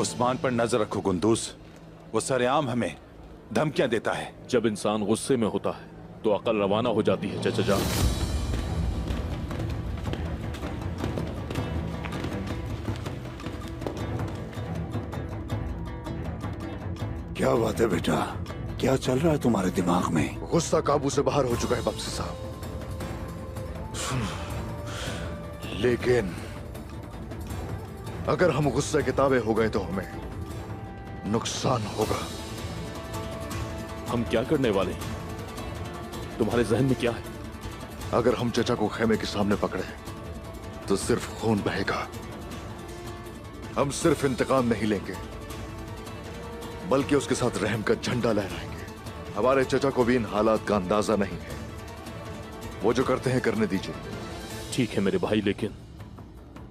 उस्मान पर नजर रखो कुंदूस, वो सरेआम हमें धमकियां देता है। जब इंसान गुस्से में होता है तो अकल रवाना हो जाती है चचा जान। क्या बात है बेटा, क्या चल रहा है तुम्हारे दिमाग में? गुस्सा काबू से बाहर हो चुका है बमसी साहब, लेकिन अगर हम गुस्से के ताबे हो गए तो हमें नुकसान होगा। हम क्या करने वाले हैं? तुम्हारे जहन में क्या है? अगर हम चचा को खेमे के सामने पकड़े तो सिर्फ खून बहेगा। हम सिर्फ इंतकाम नहीं लेंगे बल्कि उसके साथ रहम का झंडा लहराएंगे। हमारे चचा को भी इन हालात का अंदाजा नहीं है, वो जो करते हैं करने दीजिए। ठीक है मेरे भाई, लेकिन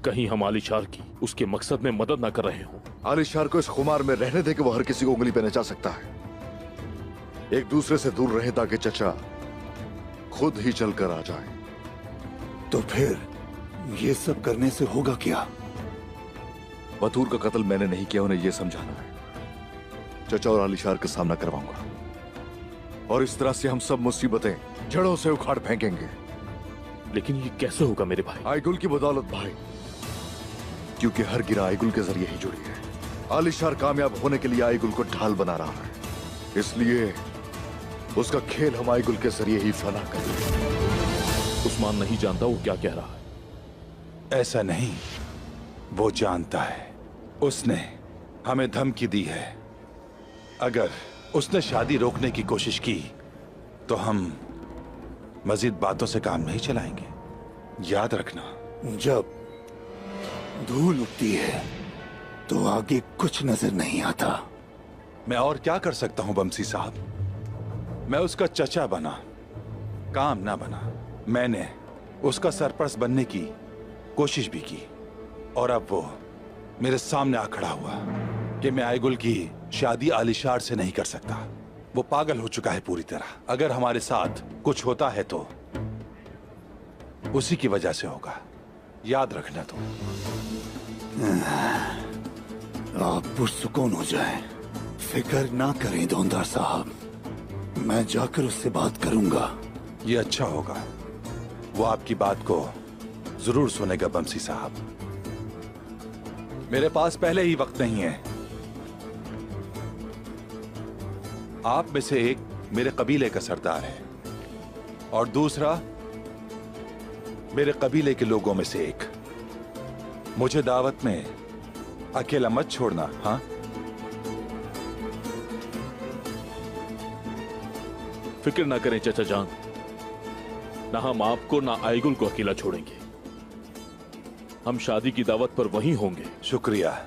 कहीं हम आलिशार की उसके मकसद में मदद ना कर रहे हो। आलिशार को इस खुमार में रहने दे कि वो हर किसी को उंगली पे नचा सकता है। एक दूसरे से दूर रहे ताकि चचा खुद ही चलकर आ जाए। तो फिर ये सब करने से होगा क्या? बतूर का कत्ल मैंने नहीं किया, उन्हें यह समझाना है। चचा और आलिशार का सामना करवाऊंगा और इस तरह से हम सब मुसीबतें जड़ों से उखाड़ फेंकेंगे। लेकिन ये कैसे होगा मेरे भाई? आईगुल की बदौलत भाई, क्योंकि हर गिरा आईगुल के जरिए ही जुड़ी है। आलिशार कामयाब होने के लिए आईगुल को ढाल बना रहा है, इसलिए उसका खेल हम आईगुल के जरिए ही फना करेंगे। उस्मान नहीं जानता वो क्या कह रहा है। ऐसा नहीं, वो जानता है। उसने हमें धमकी दी है। अगर उसने शादी रोकने की कोशिश की तो हम मजीद बातों से काम नहीं चलाएंगे, याद रखना। जब धूल उठती है तो आगे कुछ नजर नहीं आता। मैं और क्या कर सकता हूं बमसी साहब? मैं उसका चचा बना, काम ना बना। मैंने उसका सरपरस्त बनने की कोशिश भी की और अब वो मेरे सामने आ खड़ा हुआ कि मैं आईगुल की शादी आलिशार से नहीं कर सकता। वो पागल हो चुका है पूरी तरह। अगर हमारे साथ कुछ होता है तो उसी की वजह से होगा, याद रखना। तो आप पुरसुकून हो जाएं, फिक्र ना करें धोंदार साहब, मैं जाकर उससे बात करूंगा। ये अच्छा होगा, वो आपकी बात को जरूर सुनेगा बमसी साहब। मेरे पास पहले ही वक्त नहीं है। आप में से एक मेरे कबीले का सरदार है और दूसरा मेरे कबीले के लोगों में से एक। मुझे दावत में अकेला मत छोड़ना। हाँ, फिक्र ना करें चचा जान, ना हम आपको ना आईगुल को अकेला छोड़ेंगे। हम शादी की दावत पर वहीं होंगे। शुक्रिया,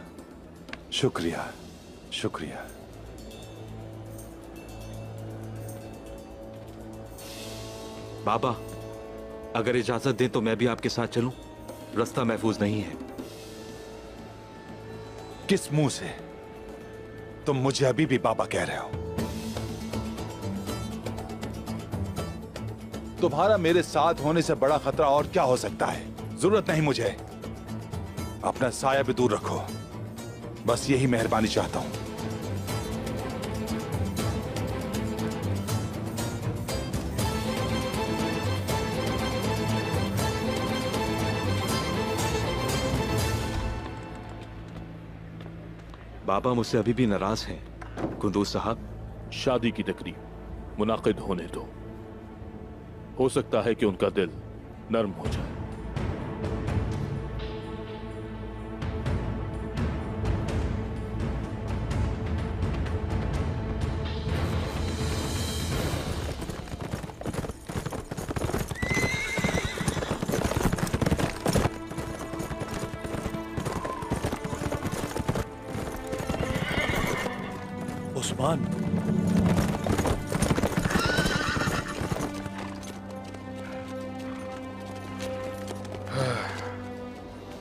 शुक्रिया, शुक्रिया। बाबा, अगर इजाजत दें तो मैं भी आपके साथ चलूं? रास्ता महफूज नहीं है। किस मुंह से तुम मुझे अभी भी बाबा कह रहे हो? तुम्हारा मेरे साथ होने से बड़ा खतरा और क्या हो सकता है? जरूरत नहीं मुझे। अपना साया भी दूर रखो, बस यही मेहरबानी चाहता हूं। बाबा मुझसे अभी भी नाराज हैं। कुंदूस साहब, शादी की तकरीब मुनाकिद होने दो, हो सकता है कि उनका दिल नर्म हो जाए। उस्मान,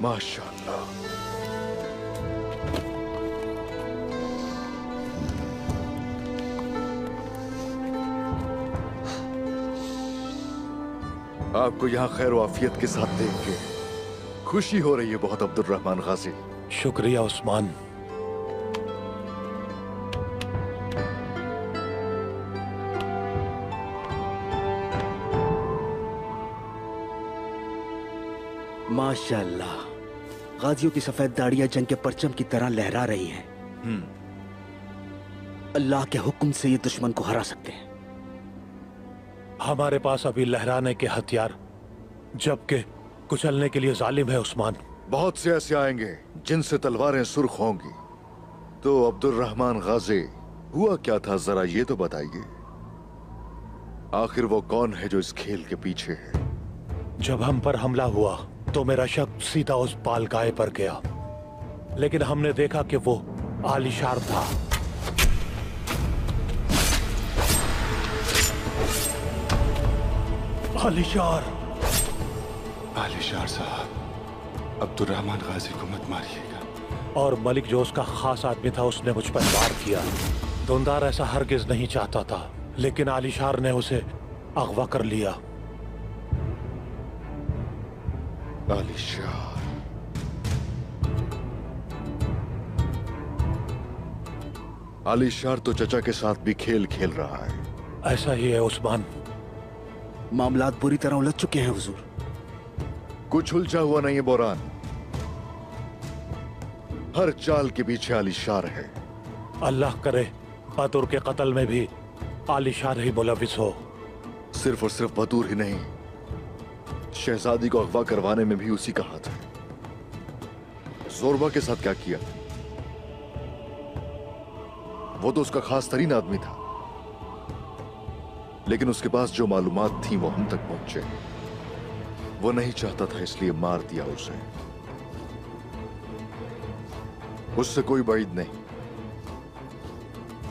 माशाअल्लाह। आपको यहाँ खैर वाफियत के साथ देख के खुशी हो रही है बहुत अब्दुल रहमान गाजी। शुक्रिया उस्मान। माशाल्लाह, गाजियों की सफेद दाढ़ियां जंग के परचम की तरह लहरा रही हैं। अल्लाह के हुक्म से ये दुश्मन को हरा सकते हैं। हमारे पास अभी लहराने के हथियार, जबकि कुचलने के लिए जालिम है उस्मान। बहुत से ऐसे आएंगे जिनसे तलवारें सुर्ख होंगी। तो अब्दुर्रहमान गाजी, हुआ क्या था, जरा ये तो बताइए। आखिर वो कौन है जो इस खेल के पीछे है? जब हम पर हमला हुआ तो मेरा शक सीधा उस पालगाय पर गया, लेकिन हमने देखा कि वो आलिशार था। आलिशार। आलिशार साहब, अब्दुर्रहमान गाजी को मत मारिएगा। और मलिक जो उसका खास आदमी था, उसने मुझ पर वार किया। धुंधार ऐसा हरगिज नहीं चाहता था, लेकिन आलिशार ने उसे अगवा कर लिया। आलिशार, आलिशार तो चचा के साथ भी खेल खेल रहा है। ऐसा ही है उस्मान। मामलात बुरी तरह उलझ चुके हैं हुजूर। कुछ उलझा हुआ नहीं है बोरान, हर चाल के पीछे आलिशार है। अल्लाह करे बदूर के कत्ल में भी आलिशार ही मुलविस हो। सिर्फ और सिर्फ बदूर ही नहीं, शहजादी को अगवा करवाने में भी उसी का हाथ है। जोरबा के साथ क्या किया, वो तो उसका खास तरीन आदमी था, लेकिन उसके पास जो मालूमात थी वो हम तक पहुंचे। वो नहीं चाहता था, इसलिए मार दिया उसे। उससे कोई बैद नहीं।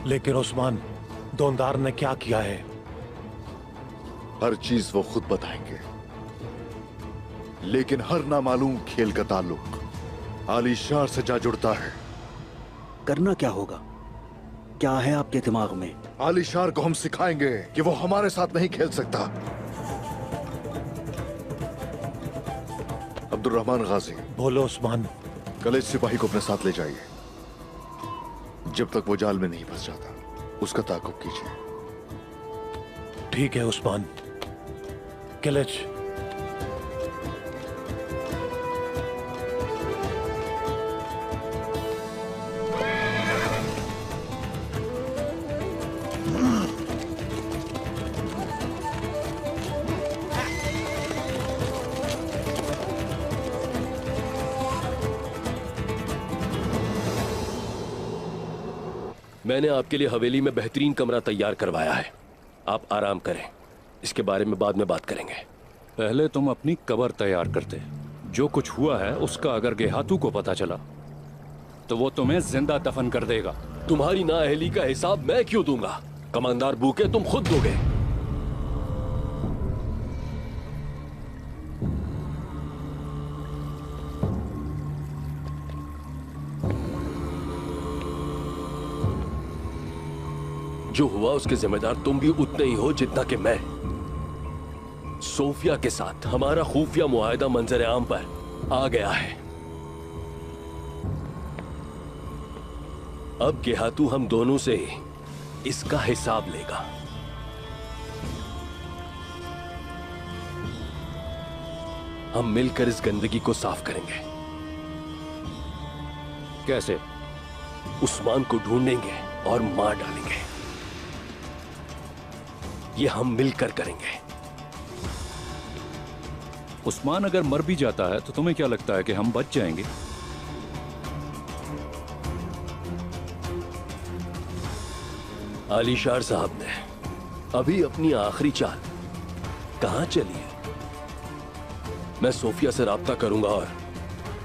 लेकिन उस्मान, दोंदार ने क्या किया है? हर चीज वो खुद बताएंगे, लेकिन हर नामालूम खेल का ताल्लुक आलिशार से जा जुड़ता है। करना क्या होगा? क्या है आपके दिमाग में? आलिशार को हम सिखाएंगे कि वो हमारे साथ नहीं खेल सकता। अब्दुर्रहमान गाजी, बोलो उस्मान। कल इस सिपाही को अपने साथ ले जाइए। जब तक वो जाल में नहीं फंस जाता, उसका ताक़ुब कीजिए। ठीक है उस्मान। किलिच। मैंने आपके लिए हवेली में बेहतरीन कमरा तैयार करवाया है, आप आराम करें। इसके बारे में बाद में बात करेंगे। पहले तुम अपनी कब्र तैयार करते। जो कुछ हुआ है उसका अगर गेहातू को पता चला तो वो तुम्हें जिंदा दफन कर देगा। तुम्हारी नाअहली का हिसाब मैं क्यों दूंगा? कमांडर बूके तुम खुद दोगे। जो हुआ उसके जिम्मेदार तुम भी उतने ही हो जितना कि मैं। सोफिया के साथ हमारा खुफिया मुआहदा मंजर आम पर आ गया है। अब गेहातू हम दोनों से इसका हिसाब लेगा। हम मिलकर इस गंदगी को साफ करेंगे। कैसे? उस्मान को ढूंढेंगे और मार डालेंगे। ये हम मिलकर करेंगे। उस्मान अगर मर भी जाता है तो तुम्हें क्या लगता है कि हम बच जाएंगे? आलिशार साहब ने अभी अपनी आखिरी चाल कहां चली है? मैं सोफिया से राब्ता करूंगा और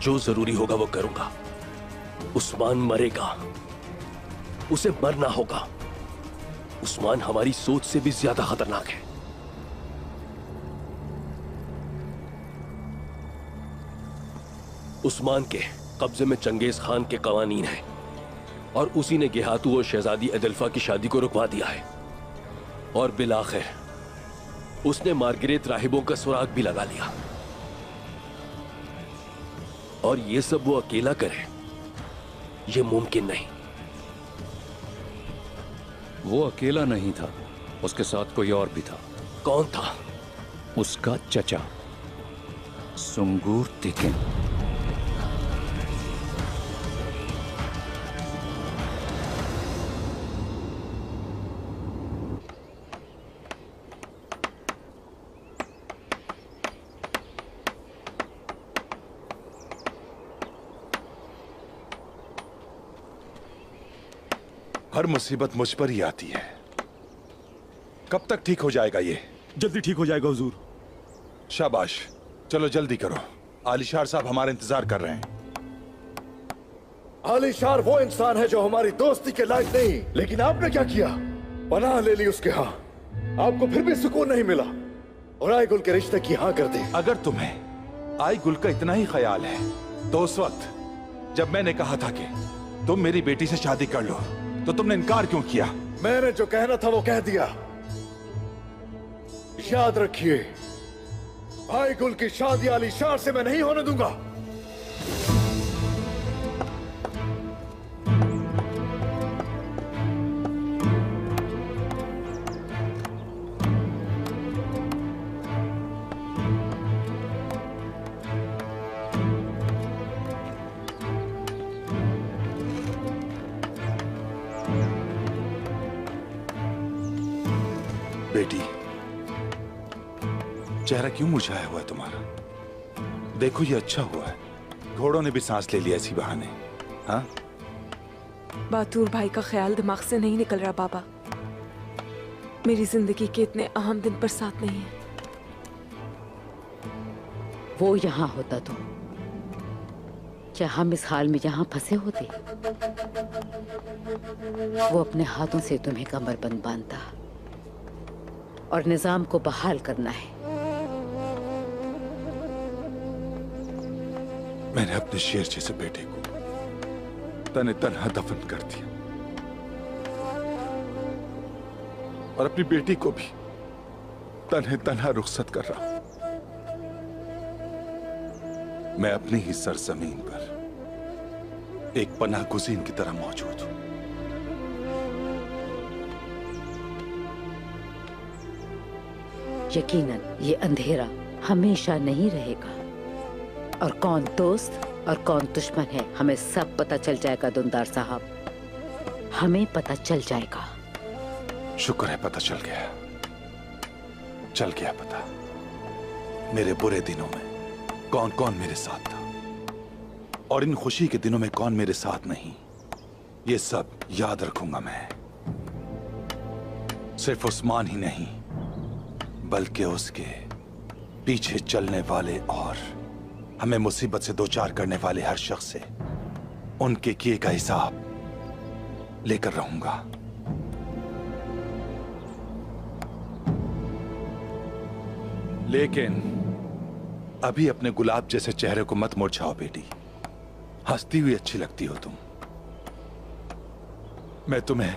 जो जरूरी होगा वो करूंगा। उस्मान मरेगा, उसे मरना होगा। उस्मान हमारी सोच से भी ज्यादा खतरनाक है। उस्मान के कब्जे में चंगेज खान के कवानीन हैं और उसी ने गेहातू और शहजादी अदल्फा की शादी को रुकवा दिया है। और बिलाखिर उसने मार्गरेट राहिबों का सुराग भी लगा लिया। और ये सब वो अकेला करे, ये मुमकिन नहीं। वो अकेला नहीं था, उसके साथ कोई और भी था। कौन था? उसका चचा। सुंगूर टिकिन। हर मुसीबत मुझ पर ही आती है। कब तक ठीक हो जाएगा ये? जल्दी ठीक हो जाएगा हुजूर। शाबाश, चलो जल्दी करो। आलिशार साहब हमारा इंतजार कर रहे हैं। आलिशार वो इंसान है जो हमारी दोस्ती के लायक नहीं, लेकिन आपने क्या किया? पनाह ले ली उसके यहाँ, आपको फिर भी सुकून नहीं मिला और आई गुल के रिश्ते की हाँ कर दी। अगर तुम्हें आई गुल का इतना ही ख्याल है तो उस वक्त जब मैंने कहा था कि तुम मेरी बेटी से शादी कर लो तो तुमने इनकार क्यों किया? मैंने जो कहना था वो कह दिया। याद रखिए, आई गुल की शादी आलिशार से मैं नहीं होने दूंगा। बेटी, चेहरा क्यों मुरझाया हुआ है तुम्हारा? देखो ये अच्छा हुआ है, घोड़ों ने भी सांस ले लिया इसी बहाने। हाँ, बातूर भाई का ख्याल दिमाग से नहीं निकल रहा बाबा। मेरी जिंदगी के इतने अहम दिन पर साथ नहीं है। वो यहाँ होता तो क्या हम इस हाल में यहाँ फंसे होते? वो अपने हाथों से तुम्हें कमरबंद बांधता और निजाम को बहाल करना है। मैंने अपने शेर जैसे बेटे को तने तनहा दफन कर दिया और अपनी बेटी को भी तन्हे तन्हा रुखसत कर रहा हूं। मैं अपनी ही सरजमीन पर एक पनाह गुज़ीन की तरह मौजूद हूं। यकीनन ये अंधेरा हमेशा नहीं रहेगा और कौन दोस्त और कौन दुश्मन है हमें सब पता चल जाएगा दुंदार साहब, हमें पता चल जाएगा। शुक्र है पता चल गया, चल गया पता। मेरे बुरे दिनों में कौन कौन मेरे साथ था और इन खुशी के दिनों में कौन मेरे साथ नहीं, ये सब याद रखूंगा मैं। सिर्फ उस्मान ही नहीं बल्कि उसके पीछे चलने वाले और हमें मुसीबत से दो चार करने वाले हर शख्स से उनके किए का हिसाब लेकर रहूंगा। लेकिन अभी अपने गुलाब जैसे चेहरे को मत मुरझाओ बेटी, हंसती हुई अच्छी लगती हो तुम। मैं तुम्हें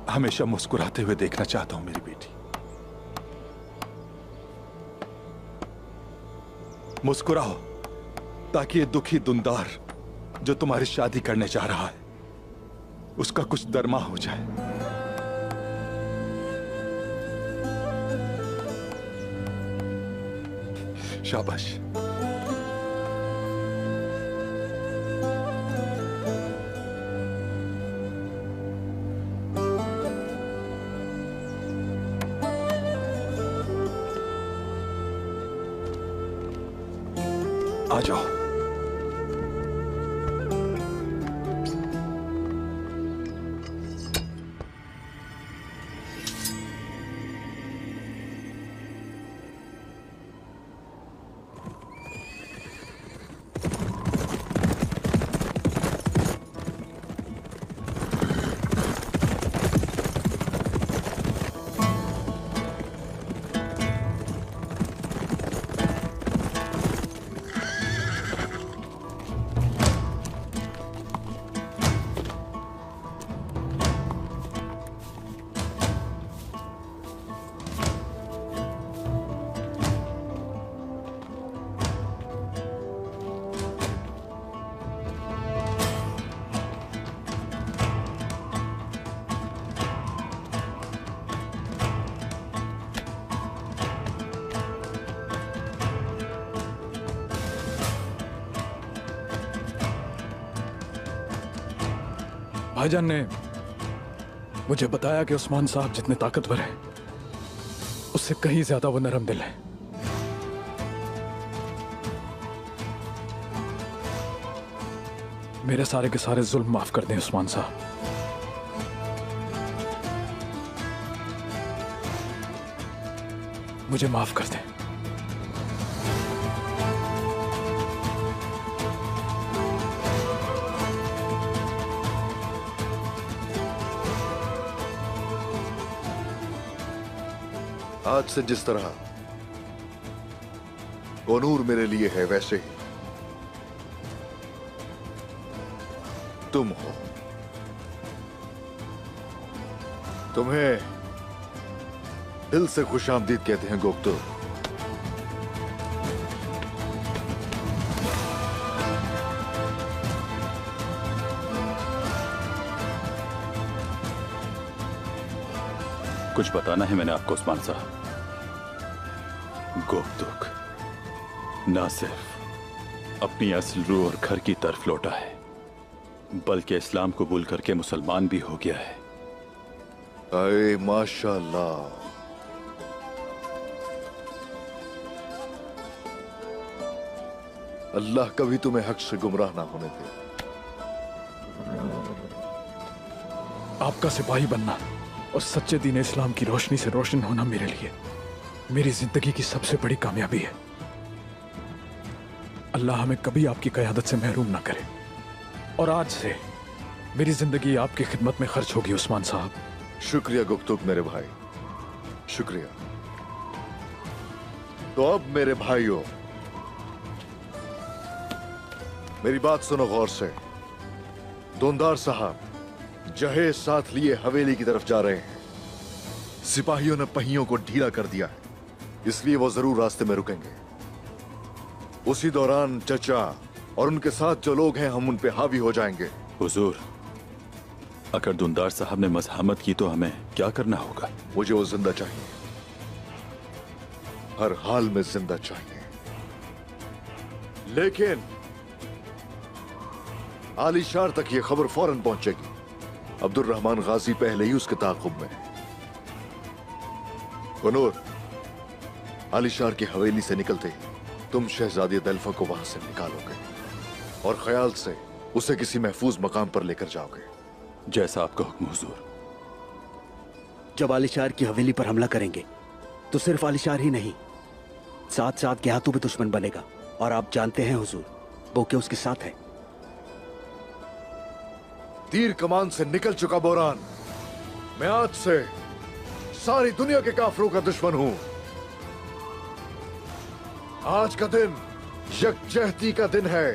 हमेशा मुस्कुराते हुए देखना चाहता हूं मेरी बेटी। मुस्कुराओ ताकि ये दुखी दुंदार जो तुम्हारी शादी करने जा रहा है उसका कुछ दरमा हो जाए। शाबाश। आ जाओ। भाईजान ने मुझे बताया कि उस्मान साहब जितने ताकतवर हैं उससे कहीं ज्यादा वो नरम दिल है। मेरे सारे के सारे जुल्म माफ कर दें उस्मान साहब। मुझे माफ कर दें। आज से जिस तरह कोनूर मेरे लिए है वैसे ही तुम हो। तुम्हें दिल से खुशामदीद कहते हैं गोक्तो। कुछ बताना है मैंने आपको उस्मान साहब। गोक्तुक ना सिर्फ अपनी असल रूह और घर की तरफ लौटा है बल्कि इस्लाम कबूल करके मुसलमान भी हो गया है। अरे माशाल्लाह। अल्लाह कभी तुम्हें हक से गुमराह ना होने दे। आपका सिपाही बनना और सच्चे दीन इस्लाम की रोशनी से रोशन होना मेरे लिए मेरी जिंदगी की सबसे बड़ी कामयाबी है। अल्लाह हमें कभी आपकी क़यादत से महरूम ना करे। और आज से मेरी जिंदगी आपकी खिदमत में खर्च होगी उस्मान साहब। शुक्रिया गुफ्तुक मेरे भाई, शुक्रिया। तो अब मेरे भाइयों मेरी बात सुनो गौर से। दोंदार साहब जहेज साथ लिए हवेली की तरफ जा रहे हैं। सिपाहियों ने पहियों को ढीला कर दिया है, इसलिए वो जरूर रास्ते में रुकेंगे। उसी दौरान चचा और उनके साथ जो लोग हैं हम उन पे हावी हो जाएंगे। हुजूर, अगर दुंदार साहब ने मज़ाहमत की तो हमें क्या करना होगा? मुझे वो जिंदा चाहिए, हर हाल में जिंदा चाहिए। लेकिन आलिशार तक ये खबर फौरन पहुंचेगी। अब्दुल रहमान गाजी पहले ही उसके ताक़ुब में है। कोनूर, आलिशार की हवेली से निकलते ही तुम शहजादी दल्फा को वहां से निकालोगे और ख्याल से उसे किसी महफूज मकाम पर लेकर जाओगे। जैसा आपका हुक्म हुजूर। जब आलिशार की हवेली पर हमला करेंगे तो सिर्फ आलिशार ही नहीं, साथ साथ गेहातू भी दुश्मन बनेगा। और आप जानते हैं हुजूर, बोके उसके साथ है। तीर कमान से निकल चुका बोरान, मैं आज से सारी दुनिया के काफिरों का दुश्मन हूं। आज का दिन यकजहती का दिन है,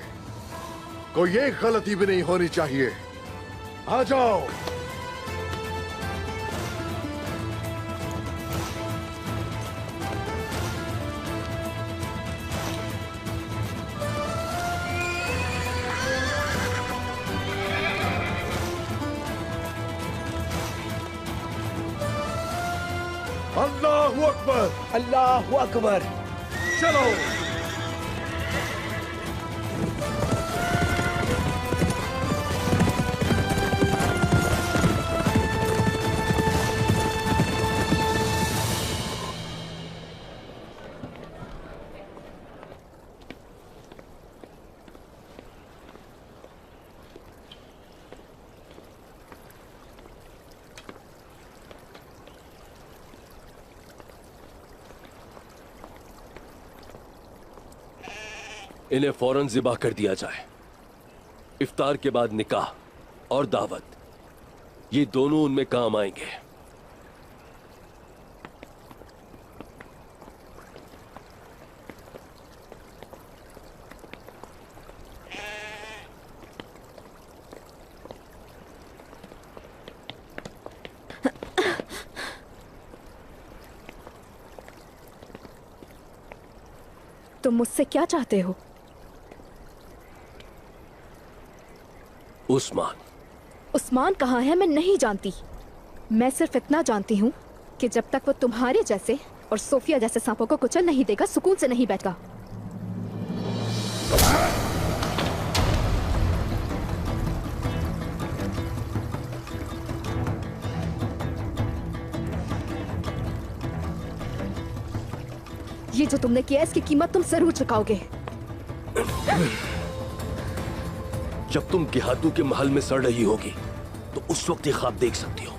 कोई एक गलती भी नहीं होनी चाहिए। आ जाओ। अल्लाहु अकबर, अल्लाहु अकबर। चलो। इन्हें फौरन ज़िबा कर दिया जाए। इफ्तार के बाद निकाह और दावत, ये दोनों उनमें काम आएंगे। तुम मुझसे क्या चाहते हो? उस्मान। उस्मान कहाँ है मैं नहीं जानती। मैं सिर्फ इतना जानती हूँ कि जब तक वो तुम्हारे जैसे और सोफिया जैसे सांपों को कुचल नहीं देगा, सुकून से नहीं बैठेगा। ये जो तुमने किया इसकी कीमत तुम जरूर चुकाओगे। जब तुम गेहातू के महल में सड़ रही होगी तो उस वक्त ये ख्वाब देख सकती हो।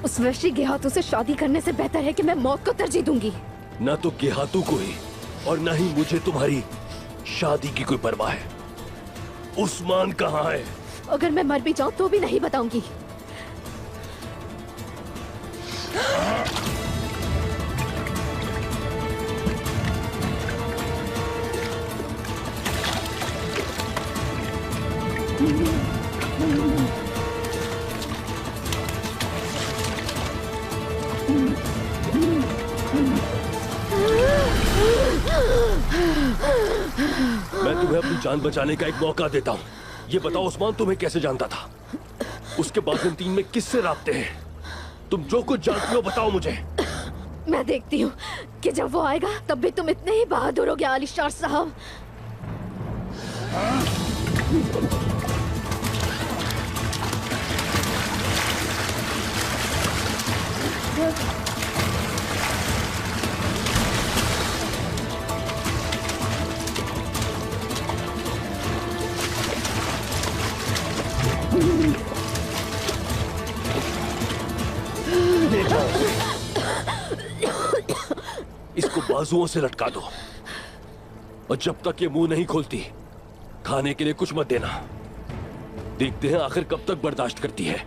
उस वहशी गेहातू से शादी करने से बेहतर है कि मैं मौत को तरजीह दूंगी। ना तो गेहातू को ही और ना ही मुझे तुम्हारी शादी की कोई परवाह है। उस्मान कहाँ है? अगर मैं मर भी जाऊं तो भी नहीं बताऊंगी। मैं तुम्हें अपनी जान बचाने का एक मौका देता हूँ। ये बताओ उस्मान तुम्हें कैसे जानता था? उसके बाज़ंतीन में किससे राब्ते हैं? तुम जो कुछ जानती हो बताओ मुझे। मैं देखती हूँ कि जब वो आएगा तब भी तुम इतने ही बहादुर हो गया आलिशार साहब। इसको बाजुओं से लटका दो और जब तक ये मुंह नहीं खोलती खाने के लिए कुछ मत देना। देखते हैं आखिर कब तक बर्दाश्त करती है।